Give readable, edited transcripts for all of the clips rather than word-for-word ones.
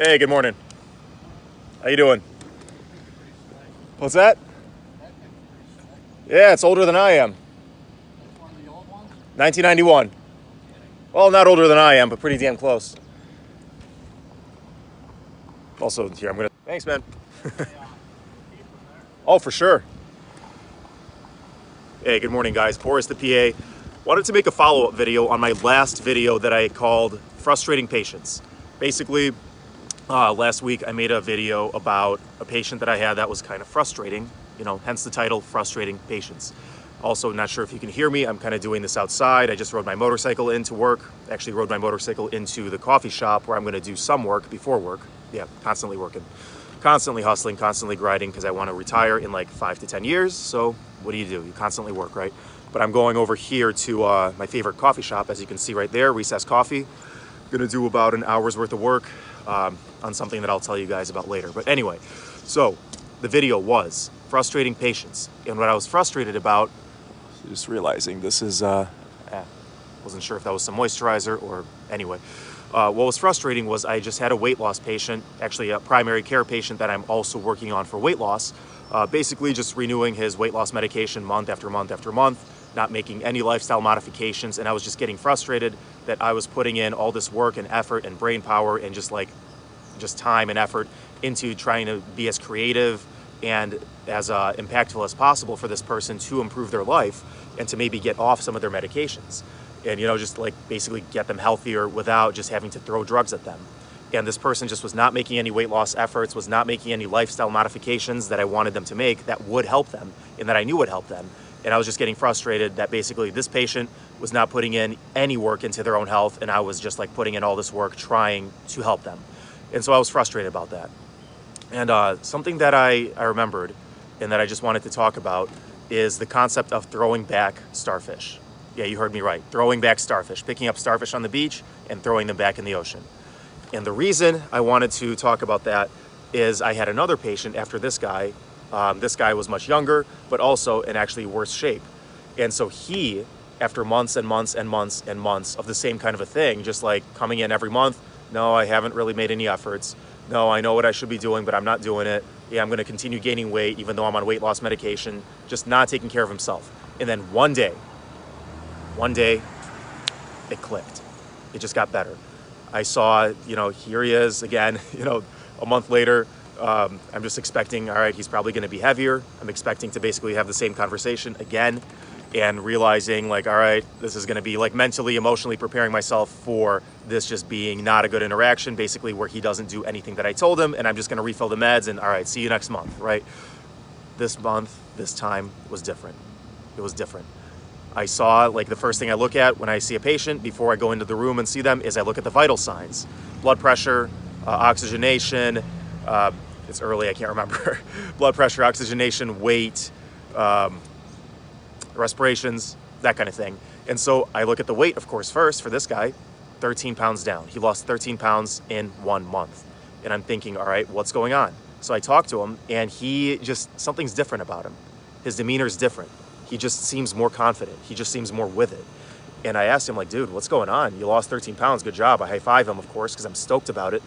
Hey, good morning. How you doing? What's that? Yeah, it's older than I am. 1991. Well, not older than I am, but pretty damn close. Also, here, I'm gonna... Thanks, man. Oh, for sure. Hey, good morning, guys. Boris the PA. Wanted to make a follow-up video on my last video that I called Frustrating Patients. Basically, last week I made a video about a patient that I had that was kind of frustrating, hence the title, Frustrating Patients. Also, not sure if you can hear me. I'm kind of doing this outside. I just rode my motorcycle into work. Actually rode my motorcycle into the coffee shop where I'm going to do some work before work. Yeah, constantly working, constantly hustling, constantly grinding because I want to retire in like 5 to 10 years. So what do? You constantly work, right? But I'm going over here to my favorite coffee shop, as you can see right there, Recess Coffee. Going to do about an hour's worth of work on something that I'll tell you guys about later. But anyway, so the video was Frustrating Patients. And what I was frustrated about, just realizing this is, wasn't sure if that was some moisturizer or anyway. What was frustrating was I just had a weight loss patient, actually a primary care patient that I'm also working on for weight loss, basically just renewing his weight loss medication month after month after month, not making any lifestyle modifications, and I was just getting frustrated that I was putting in all this work and effort and brain power and just time and effort into trying to be as creative and as impactful as possible for this person to improve their life and to maybe get off some of their medications and just like basically get them healthier without just having to throw drugs at them. And this person just was not making any weight loss efforts, was not making any lifestyle modifications that I wanted them to make that would help them and that I knew would help them. And I was just getting frustrated that basically this patient was not putting in any work into their own health, and I was just like putting in all this work trying to help them. And so I was frustrated about that. And something that I remembered and that I just wanted to talk about is the concept of throwing back starfish. Yeah, you heard me right. Throwing back starfish, picking up starfish on the beach and throwing them back in the ocean. And the reason I wanted to talk about that is I had another patient after this guy. This guy was much younger, but also in actually worse shape. And so he, after months and months and months and months of the same kind of a thing, just like coming in every month, no, I haven't really made any efforts. No, I know what I should be doing, but I'm not doing it. Yeah, I'm going to continue gaining weight, even though I'm on weight loss medication, just not taking care of himself. And then one day, it clicked. It just got better. I saw, here he is again, a month later. I'm just expecting, all right, he's probably going to be heavier. I'm expecting to basically have the same conversation again and realizing like, all right, this is going to be like mentally, emotionally preparing myself for this just being not a good interaction, basically where he doesn't do anything that I told him and I'm just going to refill the meds and all right, see you next month, right? This month, this time was different. It was different. I saw like the first thing I look at when I see a patient before I go into the room and see them is I look at the vital signs, blood pressure, oxygenation, it's early, I can't remember. Blood pressure, oxygenation, weight, respirations, that kind of thing. And so I look at the weight, of course, first for this guy, 13 pounds down. He lost 13 pounds in 1 month. And I'm thinking, all right, what's going on? So I talk to him and something's different about him. His demeanor is different. He just seems more confident. He just seems more with it. And I asked him like, dude, what's going on? You lost 13 pounds, good job. I high-five him, of course, because I'm stoked about it.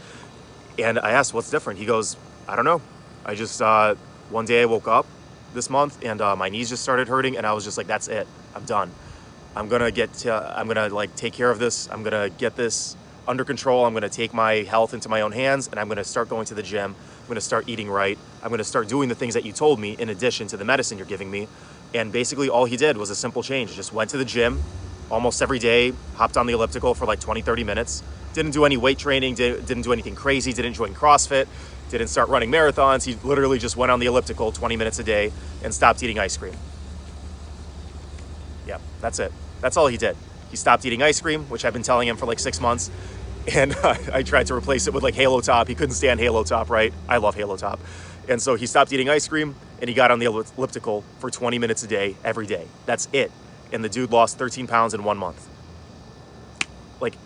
And I asked, what's different? He goes, I don't know. I just, one day I woke up this month and my knees just started hurting and I was just like, that's it. I'm done. I'm going to like take care of this. I'm going to get this under control. I'm going to take my health into my own hands and I'm going to start going to the gym. I'm going to start eating right. I'm going to start doing the things that you told me in addition to the medicine you're giving me. And basically all he did was a simple change. Just went to the gym almost every day, hopped on the elliptical for like 20, 30 minutes. Didn't do any weight training, didn't do anything crazy, didn't join CrossFit, didn't start running marathons. He literally just went on the elliptical 20 minutes a day and stopped eating ice cream. Yeah, that's it. That's all he did. He stopped eating ice cream, which I've been telling him for like 6 months. And I tried to replace it with like Halo Top. He couldn't stand Halo Top, right? I love Halo Top. And so he stopped eating ice cream and he got on the elliptical for 20 minutes a day, every day. That's it. And the dude lost 13 pounds in 1 month. Like,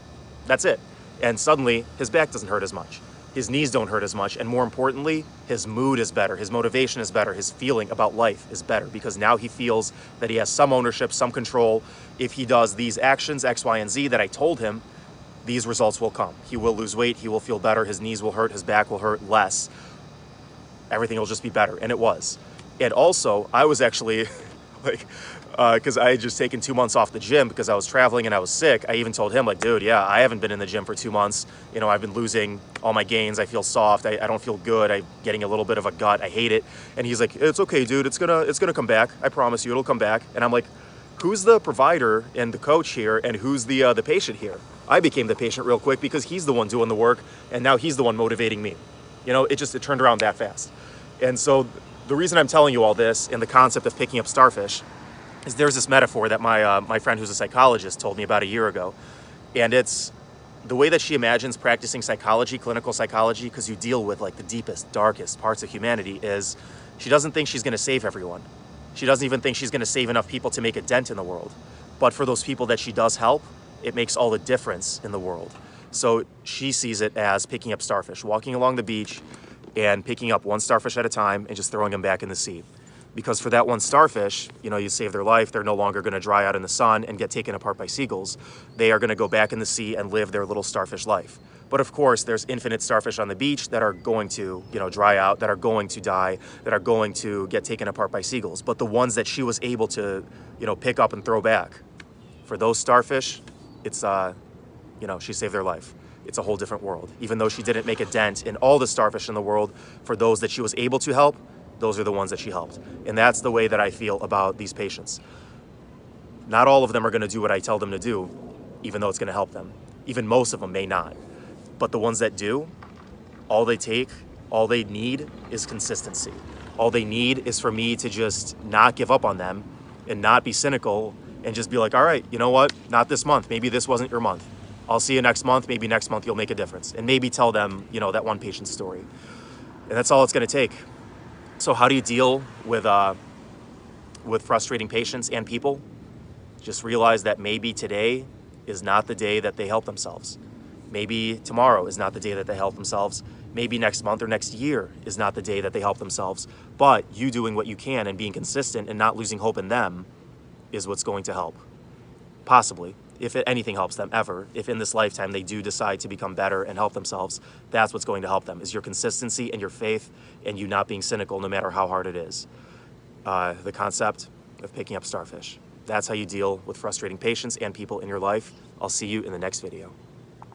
that's it. And suddenly his back doesn't hurt as much. His knees don't hurt as much. And more importantly, his mood is better. His motivation is better. His feeling about life is better because now he feels that he has some ownership, some control. If he does these actions, X, Y, and Z that I told him, these results will come. He will lose weight, he will feel better, his knees will hurt, his back will hurt less. Everything will just be better, and it was. And also, I was actually, like, because I had just taken 2 months off the gym because I was traveling and I was sick. I even told him, like, dude, yeah, I haven't been in the gym for 2 months. You know, I've been losing all my gains. I feel soft. I don't feel good. I'm getting a little bit of a gut. I hate it. And he's like, it's okay, dude. It's gonna come back. I promise you, it'll come back. And I'm like, who's the provider and the coach here, and who's the patient here? I became the patient real quick because he's the one doing the work, and now he's the one motivating me. You know, it turned around that fast. And so the reason I'm telling you all this and the concept of picking up starfish is there's this metaphor that my friend who's a psychologist told me about a year ago. And it's the way that she imagines practicing psychology, clinical psychology, because you deal with like the deepest, darkest parts of humanity, is she doesn't think she's gonna save everyone. She doesn't even think she's gonna save enough people to make a dent in the world. But for those people that she does help, it makes all the difference in the world. So she sees it as picking up starfish, walking along the beach and picking up one starfish at a time and just throwing them back in the sea. Because for that one starfish, you know, you save their life. They're no longer going to dry out in the sun and get taken apart by seagulls. They are going to go back in the sea and live their little starfish life. But of course, there's infinite starfish on the beach that are going to, you know, dry out, that are going to die, that are going to get taken apart by seagulls. But the ones that she was able to, you know, pick up and throw back, for those starfish, it's, you know, she saved their life. It's a whole different world. Even though she didn't make a dent in all the starfish in the world, for those that she was able to help, those are the ones that she helped. And that's the way that I feel about these patients. Not all of them are gonna do what I tell them to do, even though it's gonna help them. Even most of them may not. But the ones that do, all they need is consistency. All they need is for me to just not give up on them and not be cynical and just be like, all right, you know what? Not this month. Maybe this wasn't your month. I'll see you next month. Maybe next month you'll make a difference. And maybe tell them, you know, that one patient's story. And that's all it's gonna take. So how do you deal with frustrating patients and people? Just realize that maybe today is not the day that they help themselves. Maybe tomorrow is not the day that they help themselves. Maybe next month or next year is not the day that they help themselves. But you doing what you can and being consistent and not losing hope in them is what's going to help. Possibly, if anything helps them ever, if in this lifetime they do decide to become better and help themselves, that's what's going to help them, is your consistency and your faith and you not being cynical no matter how hard it is. The concept of picking up starfish. That's how you deal with frustrating patients and people in your life. I'll see you in the next video.